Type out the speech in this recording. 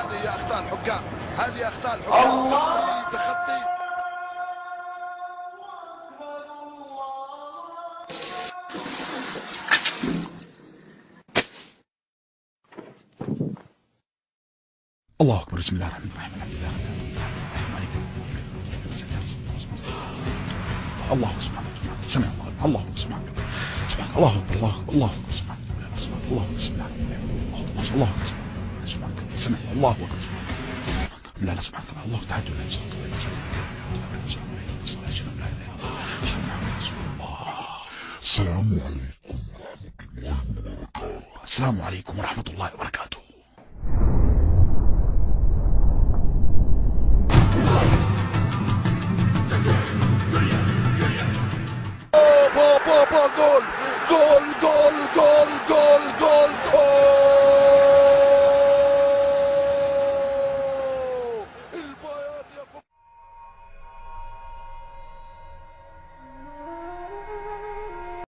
هذه هي اخطاء الحكام، هذه اخطاء الحكام تخطي. الله اكبر. بسم الله الرحمن الرحيم. الحمد لله الله سبحانه وتعالى. سمع الله. الله سبحانه سبحان الله اكبر. الله اكبر. الله سبحانه سبحان الله. بسم الله الله سبحانه سمع الله اكبر. لا لا سبحانه الله تعالى. السلام عليكم ورحمة الله وبركاته. السلام عليكم ورحمة الله وبركاته.